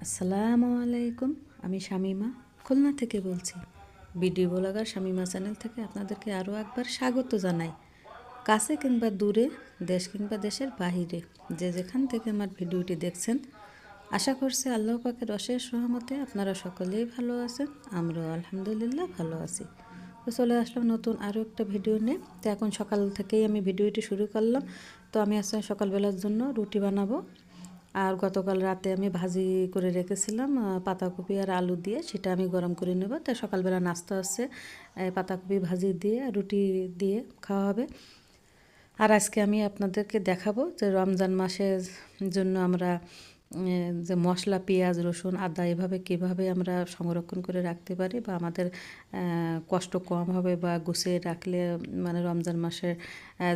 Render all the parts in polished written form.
আসসালামু আলাইকুম। আমি শামীমা খুলনা থেকে বলছি। ভিডিও ব্লগার শামীমা চ্যানেল থেকে আপনাদেরকে আরও একবার স্বাগত জানাই। কাছে কিংবা দূরে, দেশ কিংবা দেশের বাহিরে যে যেখান থেকে আমার ভিডিওটি দেখছেন, আশা করছি আল্লাহ পাকের অশেষ রহমতে আপনারা সকলেই ভালো আছেন। আমরাও আলহামদুলিল্লাহ ভালো আছি। তো চলে আসলাম নতুন আরও একটা ভিডিও নিয়ে। তো এখন সকাল থেকেই আমি ভিডিওটি শুরু করলাম। তো আমি আজকে সকালবেলার জন্য রুটি বানাবো। আর গতকাল রাতে আমি ভাজি করে রেখেছিলাম পাতাকপি আর আলু দিয়ে, সেটা আমি গরম করে নেব। তাই সকালবেলা নাস্তা হচ্ছে পাতাকপি ভাজি দিয়ে রুটি দিয়ে খাওয়া হবে। আর আজকে আমি আপনাদেরকে দেখাবো যে রমজান মাসের জন্য আমরা যে মশলা, পেঁয়াজ, রসুন, আদা এভাবে কীভাবে আমরা সংরক্ষণ করে রাখতে পারি, বা আমাদের কষ্ট কম হবে, বা গুছিয়ে রাখলে মানে রমজান মাসের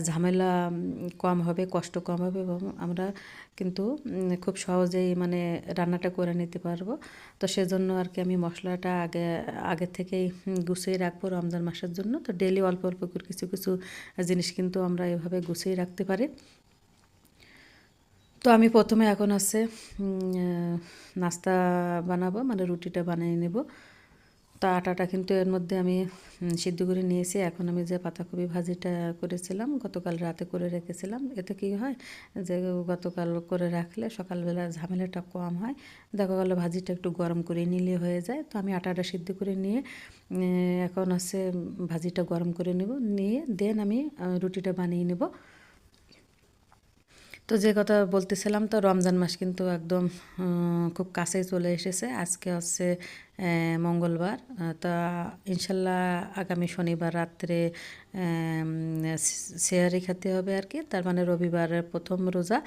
ঝামেলা কম হবে, কষ্ট কম হবে, এবং আমরা কিন্তু খুব সহজেই মানে রান্নাটা করে নিতে পারবো। তো সেজন্য আর কি আমি মশলাটা আগে থেকেই গুছিয়ে রাখবো রমজান মাসের জন্য। তো ডেলি অল্প অল্প করে কিছু কিছু জিনিস কিন্তু আমরা এভাবে গুছিয়ে রাখতে পারি। তো আমি প্রথমে এখন আছে নাস্তা বানাবো, মানে রুটিটা বানিয়ে নেব। তো আটাটা কিন্তু এর মধ্যে আমি সিদ্ধ করে নিয়েছি। এখন আমি যে পাতাকপি ভাজিটা করেছিলাম গতকাল রাতে করে রেখেছিলাম, এতে কি হয় যে গতকাল করে রাখলে সকালবেলা ঝামেলাটা কম হয়। দেখা গেলো ভাজিটা একটু গরম করে নিলে হয়ে যায়। তো আমি আটাটা সিদ্ধ করে নিয়ে এখন আছে ভাজিটা গরম করে নেব, নিয়ে দেন আমি রুটিটা বানিয়ে নেব। তো যে কথা বলতেছিলাম, তো রমজান মাস কিন্তু একদম খুব কাছেই চলে এসেছে। আজকে হচ্ছে মঙ্গলবার। তা ইনশাল্লাহ আগামী শনিবার রাত্রে সেহারি খেতে হবে আর কি, তার মানে রবিবারের প্রথম রোজা।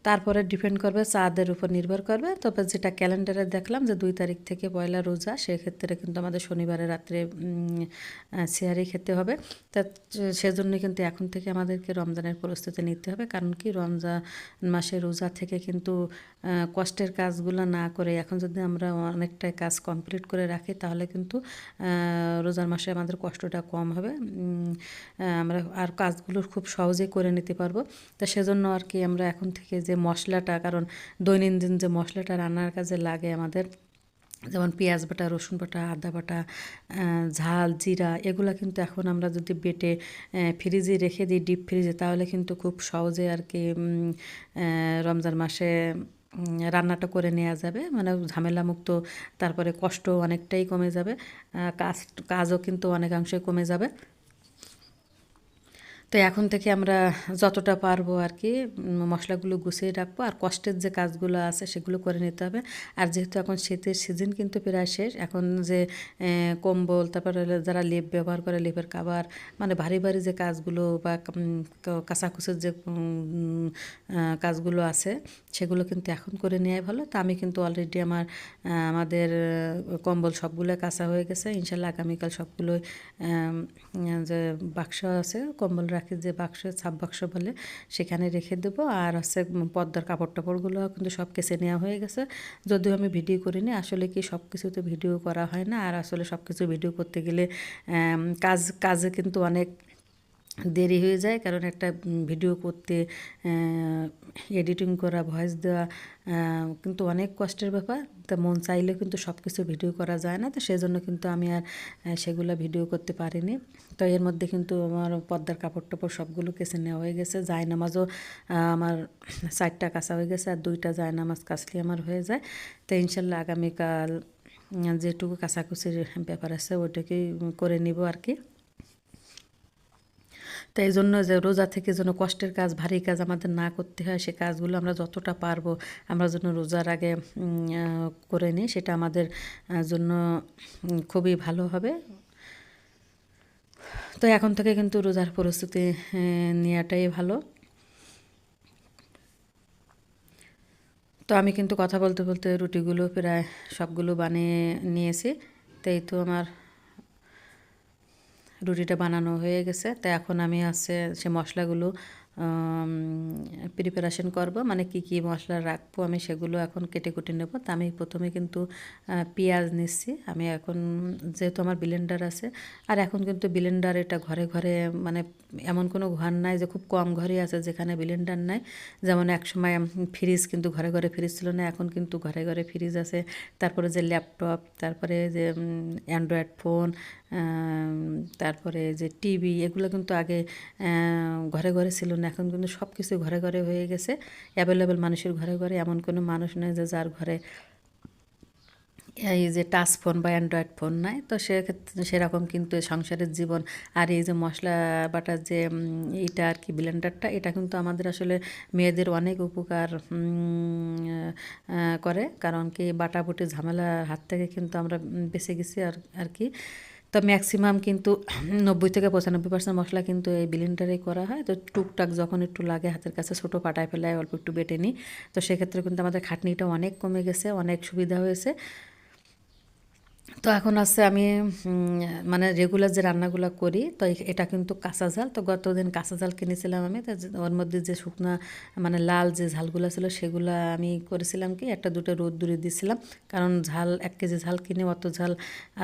তারপরে ডিপেন্ড করবে, চাঁদের উপর নির্ভর করবে। তবে যেটা ক্যালেন্ডারে দেখলাম যে 2 তারিখ থেকে পয়লা রোজা, সেক্ষেত্রে কিন্তু আমাদের শনিবারের রাত্রে সেহারি খেতে হবে। তা সেজন্য কিন্তু এখন থেকে আমাদেরকে রমজানের প্রস্তুতি নিতে হবে। কারণ কি, রমজান মাসে রোজা থেকে কিন্তু কষ্টের কাজগুলো না করে এখন যদি আমরা অনেকটাই কাজ কমপ্লিট করে রাখি, তাহলে কিন্তু রোজার মাসে আমাদের কষ্টটা কম হবে। আমরা আর কাজগুলো খুব সহজেই করে নিতে পারবো। তা সেজন্য আর কি আমরা এখন থেকে যে মশলাটা, কারণ দৈনন্দিন যে মশলাটা রান্নার কাজে লাগে আমাদের, যেমন পেঁয়াজ বাটা, রসুন বাটা, আদা বাটা, ঝাল, জিরা, এগুলো কিন্তু এখন আমরা যদি বেটে ফ্রিজে রেখে দিই, ডিপ ফ্রিজে, তাহলে কিন্তু খুব সহজে আর কি রমজান মাসে রান্নাটা করে নেওয়া যাবে, মানে ঝামেলামুক্ত। তারপরে কষ্ট অনেকটাই কমে যাবে, কাজও কিন্তু অনেকাংশে কমে যাবে। তো এখন থেকে আমরা যতটা পারবো আর কি মশলাগুলো গুছিয়ে রাখবো, আর কষ্টের যে কাজগুলো আছে সেগুলো করে নিতে হবে। আর যেহেতু এখন শীতের সিজন কিন্তু প্রায় শেষ, এখন যে কম্বল, তারপরে যারা লেপ ব্যবহার করে, লেপের কাভার, মানে ভারী ভারী যে কাজগুলো বা কাঁচাকুচির যে কাজগুলো আছে, সেগুলো কিন্তু এখন করে নেওয়াই ভালো। তা আমি কিন্তু অলরেডি আমাদের কম্বল সবগুলো কাঁচা হয়ে গেছে। ইনশাল্লাহ আগামীকাল সবগুলোই যে বাক্স আছে কম্বল রাখি, যে বাক্স, ছাপ বাক্স বলে, সেখানে রেখে দেবো। আর হচ্ছে পর্দার কাপড় টাপড়গুলো কিন্তু সব কেচে নেওয়া হয়ে গেছে। যদিও আমি ভিডিও করিনি, আসলে কি সব কিছুতে ভিডিও করা হয় না। আর আসলে সব কিছু ভিডিও করতে গেলে কাজে কিন্তু অনেক দেরি হয়ে যায়, কারণ একটা ভিডিও করতে এডিটিং করা, ভয়েস দেওয়া কিন্তু অনেক কষ্টের ব্যাপার। তা মন চাইলেও কিন্তু সব কিছু ভিডিও করা যায় না। তো সেই জন্য কিন্তু আমি আর সেগুলো ভিডিও করতে পারিনি। তো এর মধ্যে কিন্তু আমার পর্দার কাপড় টাপড় সবগুলো কেচে নেওয়া হয়ে গেছে। জায়নামাজও আমার 4টা কাচা হয়ে গেছে, আর 2টা জায়নামাজ কাচলে আমার হয়ে যায়। তো ইনশাল্লাহ আগামীকাল যেটুকু কাচাকুচির ব্যাপার আছে ওইটাকেই করে নিব আর কি। তাই জন্য যে রোজা থেকে যেন কষ্টের কাজ, ভারী কাজ আমাদের না করতে হয়, সে কাজগুলো আমরা যতটা পারবো আমরা যেন রোজার আগে করে নিই, সেটা আমাদের জন্য খুবই ভালো হবে। তো এখন থেকে কিন্তু রোজার প্রস্তুতি নেওয়াটাই ভালো। তো আমি কিন্তু কথা বলতে বলতে রুটিগুলো প্রায় সবগুলো বানিয়ে নিয়েছি। তাই তো আমার রুটিটা বানানো হয়ে গেছে। তো এখন আমি আছে সে মশলাগুলো প্রিপারেশন করব, মানে কি কি মশলা রাখবো আমি সেগুলো এখন কেটে কুটে নেব। তা আমি প্রথমে কিন্তু পেঁয়াজ নিচ্ছি। আমি এখন যেহেতু আমার ব্লেন্ডার আছে, আর এখন কিন্তু ব্লেন্ডার এটা ঘরে ঘরে, মানে এমন কোনো ঘর নাই যে খুব কম ঘরই আছে যেখানে ব্লেন্ডার নাই। যেমন একসময় ফ্রিজ কিন্তু ঘরে ঘরে ফ্রিজ ছিল না, এখন কিন্তু ঘরে ঘরে ফ্রিজ আছে। তারপরে যে ল্যাপটপ, তারপরে যে অ্যান্ড্রয়েড ফোন, তারপরে যে টিভি, এগুলো কিন্তু আগে ঘরে ঘরে ছিল না, এখন কিন্তু সব কিছু ঘরে ঘরে হয়ে গেছে। অ্যাভেলেবেল মানুষের ঘরে ঘরে, এমন কোনো মানুষ নেই যে যার ঘরে এই যে টাচ ফোন বা অ্যান্ড্রয়েড ফোন নাই। তো সেক্ষেত্রে সেরকম কিন্তু সংসারের জীবন। আর এই যে মশলা বাটার যে এইটা আর কি ব্লেন্ডারটা, এটা কিন্তু আমাদের আসলে মেয়েদের অনেক উপকার করে, কারণ কি বাটাবুটি ঝামেলার হাত থেকে কিন্তু আমরা বেঁচে গেছি আর কি। তো ম্যাক্সিমাম কিন্তু 90-95% মশলা কিন্তু এই ব্লেন্ডারেই করা হয়। তো টুকটাক যখন একটু লাগে হাতের কাছে, ছোটো পাটায় ফেলায় অল্প একটু বেটে নিই। তো সেক্ষেত্রে কিন্তু আমাদের খাটনিটা অনেক কমে গেছে, অনেক সুবিধা হয়েছে। তো এখন আছে আমি মানে রেগুলার যে রান্নাগুলো করি, তো এটা কিন্তু কাঁচা ঝাল। তো গতদিন কাঁচা ঝাল কিনেছিলাম আমি, তো ওর মধ্যে যে শুকনা মানে লাল যে ঝালগুলো ছিল সেগুলো আমি করেছিলাম কি একটা দুটো রোদ দূরে দিয়েছিলাম। কারণ ঝাল 1 কেজি ঝাল কিনে অত ঝাল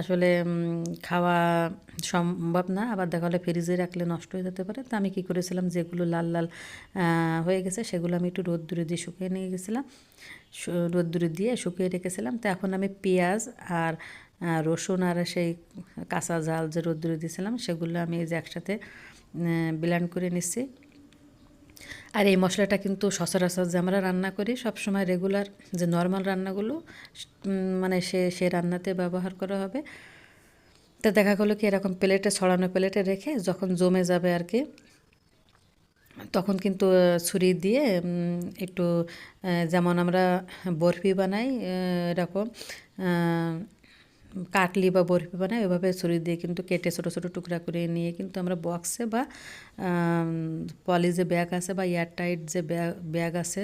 আসলে খাওয়া সম্ভব না, আবার দেখা হলে ফ্রিজে রাখলে নষ্ট হয়ে যেতে পারে। তো আমি কী করেছিলাম, যেগুলো লাল লাল হয়ে গেছে সেগুলো আমি একটু রোদ দূরে দিয়ে শুকিয়ে নিয়ে গেছিলাম, রোদ্দুরে দিয়ে শুকিয়ে রেখেছিলাম। তো এখন আমি পেঁয়াজ আর রসুন আর সেই কাঁচা ঝাল যে রোদ্দুরে দিয়েছিলাম সেগুলো আমি এই যে একসাথে ব্লেন্ড করে নিচ্ছি। আর এই মশলাটা কিন্তু সচরাচর যে আমরা রান্না করি সবসময় রেগুলার যে নর্মাল রান্নাগুলো, মানে সে রান্নাতে ব্যবহার করা হবে। তো দেখা গেলো কি এরকম প্লেটে, ছড়ানো প্লেটে রেখে যখন জমে যাবে আর কি, তখন কিন্তু ছুরি দিয়ে একটু যেমন আমরা বরফি বানাই এরকম কাটলি বা বরফি বানাই, ওইভাবে ছুরি দিয়ে কিন্তু কেটে ছোটো ছোটো টুকরা করে নিয়ে কিন্তু আমরা বক্সে বা পলি যে ব্যাগ আছে বা এয়ারটাইট যে ব্যাগ আছে,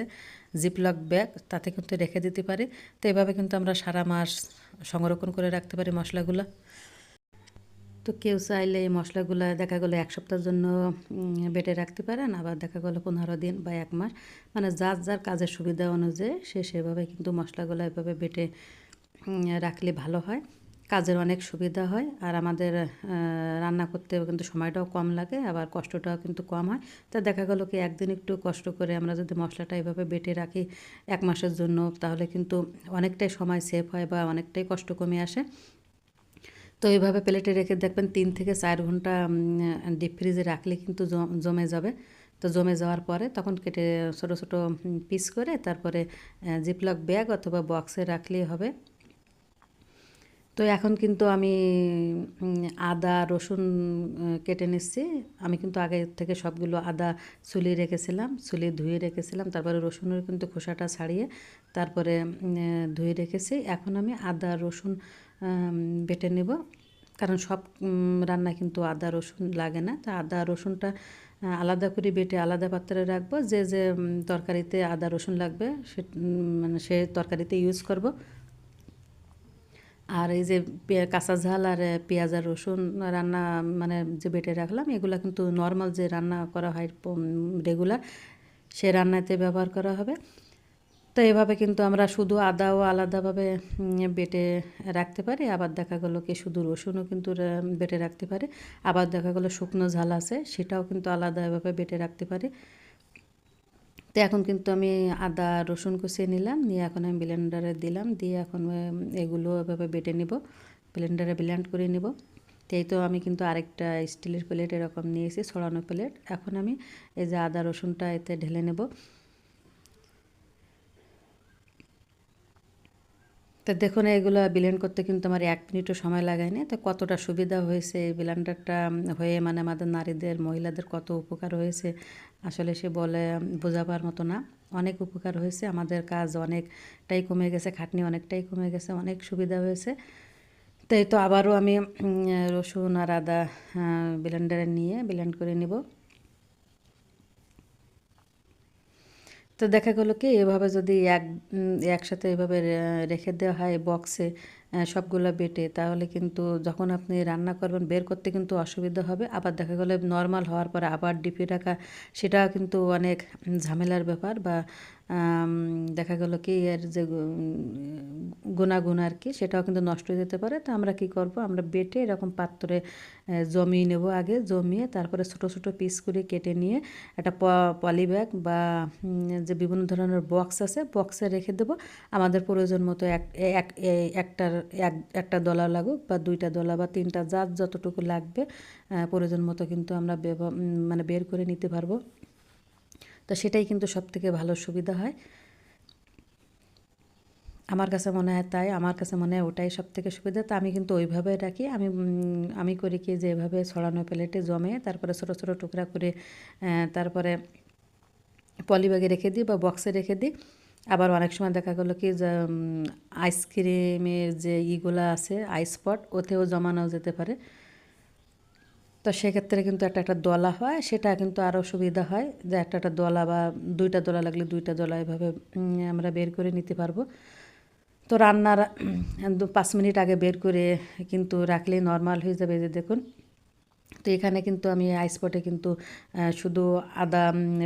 জিপলক ব্যাগ, তাতে কিন্তু রেখে দিতে পারি। তো এভাবে কিন্তু আমরা সারা মাস সংরক্ষণ করে রাখতে পারি মশলাগুলো। তো কেউ চাইলে এই মশলাগুলো দেখা গেলো 1 সপ্তাহের জন্য বেটে রাখতে পারেন, আবার দেখা গেলো 15 দিন বা 1 মাস, মানে যার যার কাজের সুবিধা অনুযায়ী সে সেভাবে কিন্তু মশলাগুলো এভাবে বেটে রাখলে ভালো হয়। কাজের অনেক সুবিধা হয়, আর আমাদের রান্না করতেও কিন্তু সময়টাও কম লাগে, আবার কষ্টটাও কিন্তু কম হয়। তা দেখা গেলো কি একদিন একটু কষ্ট করে আমরা যদি মশলাটা এভাবে বেটে রাখি 1 মাসের জন্য, তাহলে কিন্তু অনেকটাই সময় সেভ হয় বা অনেকটাই কষ্ট কমে আসে। তো এইভাবে প্লেটে রেখে দেখবেন 3 থেকে 4 ঘন্টা ডিপ ফ্রিজে রাখলে কিন্তু জমে যাবে। তো জমে যাওয়ার পরে তখন কেটে ছোটো ছোটো পিস করে তারপরে জিপলক ব্যাগ অথবা বক্সে রাখলেই হবে। তো এখন কিন্তু আমি আদা রসুন কেটে নিচ্ছি। আমি কিন্তু আগে থেকে সবগুলো আদা ছুলিয়ে রেখেছিলাম, ছুলিয়ে ধুয়ে রেখেছিলাম, তারপরে রসুনের কিন্তু খোসাটা ছাড়িয়ে তারপরে ধুয়ে রেখেছি। এখন আমি আদা রসুন বেটে নেব, কারণ সব রান্নায় কিন্তু আদা রসুন লাগে না। তো আদা রসুনটা আলাদা করে বেটে আলাদা পাত্রে রাখবো। যে যে তরকারিতে আদা রসুন লাগবে সে মানে সে তরকারিতে ইউজ করব। আর এই যে কাঁচা ঝাল আর পেঁয়াজ আর রসুন রান্না মানে যে বেটে রাখলাম, এগুলো কিন্তু নর্মাল যে রান্না করা হয় রেগুলার, সে রান্নাতে ব্যবহার করা হবে। তো এভাবে কিন্তু আমরা শুধু আদাও আলাদাভাবে বেটে রাখতে পারি, আবার দেখা গেলো কি শুধু রসুনও কিন্তু বেটে রাখতে পারি, আবার দেখা গেলো শুকনো ঝাল আছে সেটাও কিন্তু আলাদাভাবে বেটে রাখতে পারি। তো এখন কিন্তু আমি আদা রসুন কুচিয়ে নিলাম, নিয়ে এখন আমি ব্লেন্ডারে দিলাম, দিয়ে এখন এগুলো এভাবে বেটে নেব, ব্লেন্ডারে ব্লেন্ড করে নেব। তো এই তো আমি কিন্তু আরেকটা স্টিলের প্লেট এরকম নিয়েছি, ছড়ানো প্লেট। এখন আমি এই যে আদা রসুনটা এতে ঢেলে নেব। তো দেখুন এগুলো ব্লেন্ড করতে কিন্তু আমার 1 মিনিটও সময় লাগায়নি। তো কতটা সুবিধা হয়েছে এই ব্লেন্ডারটা হয়ে, মানে আমাদের নারীদের মহিলাদের কত উপকার হয়েছে আসলে সে বলে বোঝাবার মতো না। অনেক উপকার হয়েছে, আমাদের কাজ অনেকটাই কমে গেছে, খাটনি অনেকটাই কমে গেছে, অনেক সুবিধা হয়েছে। তো এই তো আবারও আমি রসুন আর আদা ব্লেন্ডারে নিয়ে ব্লেন্ড করে নিব। তো দেখা গেলো কি এভাবে যদি একসাথে এভাবে রেখে দেওয়া হয় বক্সে, সবগুলো বেটে, তাহলে কিন্তু যখন আপনি রান্না করবেন বের করতে কিন্তু অসুবিধা হবে। আবার দেখা গেলো নর্মাল হওয়ার পরে আবার ডিপে রাখা, সেটাও কিন্তু অনেক ঝামেলার ব্যাপার। বা দেখা গেলো কি এর যে গুণাগুণ আর কি, সেটাও কিন্তু নষ্ট হয়ে যেতে পারে। তো আমরা কি করব, আমরা বেটে এরকম পাত্রে জমিয়ে নেব আগে, জমিয়ে তারপরে ছোট ছোট পিস করে কেটে নিয়ে একটা পলি ব্যাগ বা যে বিভিন্ন ধরনের বক্স আছে, বক্সে রেখে দেব। আমাদের প্রয়োজন মতো একটা দলা লাগুক বা 2টা দলা বা 3টা, যার যতটুকু লাগবে প্রয়োজন মতো কিন্তু আমরা মানে বের করে নিতে পারবো। তো সেটাই কিন্তু সবথেকে ভালো সুবিধা হয় আমার কাছে মনে হয়। তাই আমার কাছে মনে হয় ওটাই সবথেকে সুবিধা। তো আমি কিন্তু ওইভাবে রাখি। আমি করি কি যে এভাবে ছড়ানো প্লেটে জমে তারপরে ছোট ছোট টুকরা করে তারপরে পলিব্যাগে রেখে দিই বা বক্সে রেখে দিই। আবার অনেক সময় দেখা গেলো কি যে আইসক্রিমের যে ইগুলা আছে আইস পট, ওতেও জমানো যেতে পারে। তো সেক্ষেত্রে কিন্তু একটা একটা দলা হয়, সেটা কিন্তু আরও সুবিধা হয় যে একটা একটা দলা বা 2টা দলা লাগলে 2টা দলা এভাবে আমরা বের করে নিতে পারবো। তো রান্নার 5 মিনিট আগে বের করে কিন্তু রাখলেই নর্মাল হয়ে যাবে। যে দেখুন, তো এখানে কিন্তু আমি আইসপটে কিন্তু শুধু আদা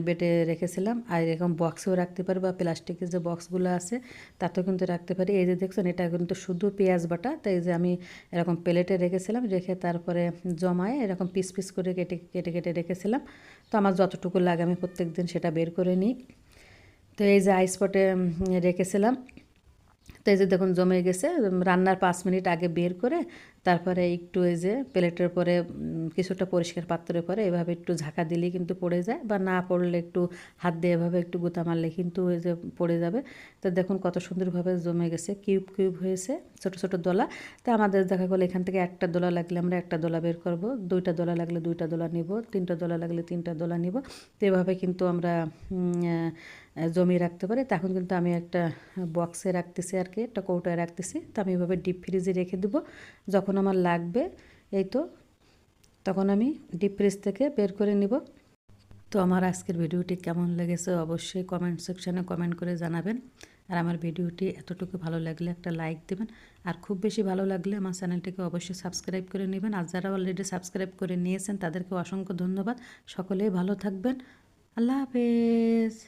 বেটে রেখেছিলাম, আর এরকম বক্সেও রাখতে পারি বা প্লাস্টিকের যে বক্সগুলো আছে তাতেও কিন্তু রাখতে পারি। এই যে দেখছেন, এটা কিন্তু শুধু পেঁয়াজ বাটা। তাই যে আমি এরকম প্লেটে রেখেছিলাম, রেখে তারপরে জমায়ে এরকম পিস পিস করে কেটে কেটে কেটে রেখেছিলাম। তো আমার যতটুকু লাগে আমি প্রত্যেক দিন সেটা বের করে নিই। তো এই যে আইসপটে রেখেছিলাম, তো এই যে দেখুন জমে গেছে। রান্নার 5 মিনিট আগে বের করে তারপরে একটু এই যে প্লেটের পরে কিছুটা পরিষ্কার পাত্রের পরে এভাবে একটু ঝাঁকা দিলেই কিন্তু পড়ে যায়, বা না পড়লে একটু হাত দিয়ে এভাবে একটু গুঁতা মারলে কিন্তু এই যে পড়ে যাবে। তো দেখুন কত সুন্দরভাবে জমে গেছে, কিউব কিউব হয়েছে, ছোট ছোট দলা। তো আমাদের দেখা গেলো এখান থেকে একটা দলা লাগলে আমরা একটা দলা বের করব, 2টা দলা লাগলে 2টা দলা নিব, 3টা দলা লাগলে 3টা দলা নিব। তো এভাবে কিন্তু আমরা জমিয়ে রাখতে পারি। তখন কিন্তু আমি একটা বক্সে রাখতেছি আর কি, একটা কৌটায় রাখতেছি। তো আমি এভাবে ডিপ ফ্রিজে রেখে দেবো, যখন আমার লাগবে এই তো তখন আমি ডিপ ফ্রিজ থেকে বের করে নিব। তো আমার আজকের ভিডিওটি কেমন লেগেছে অবশ্যই কমেন্ট সেকশানে কমেন্ট করে জানাবেন। আর আমার ভিডিওটি এতটুকু ভালো লাগলে একটা লাইক দেবেন, আর খুব বেশি ভালো লাগলে আমার চ্যানেলটিকে অবশ্যই সাবস্ক্রাইব করে নেবেন। আর যারা অলরেডি সাবস্ক্রাইব করে নিয়েছেন তাদেরকে অসংখ্য ধন্যবাদ। সকলেই ভালো থাকবেন। আল্লাহ হাফেজ।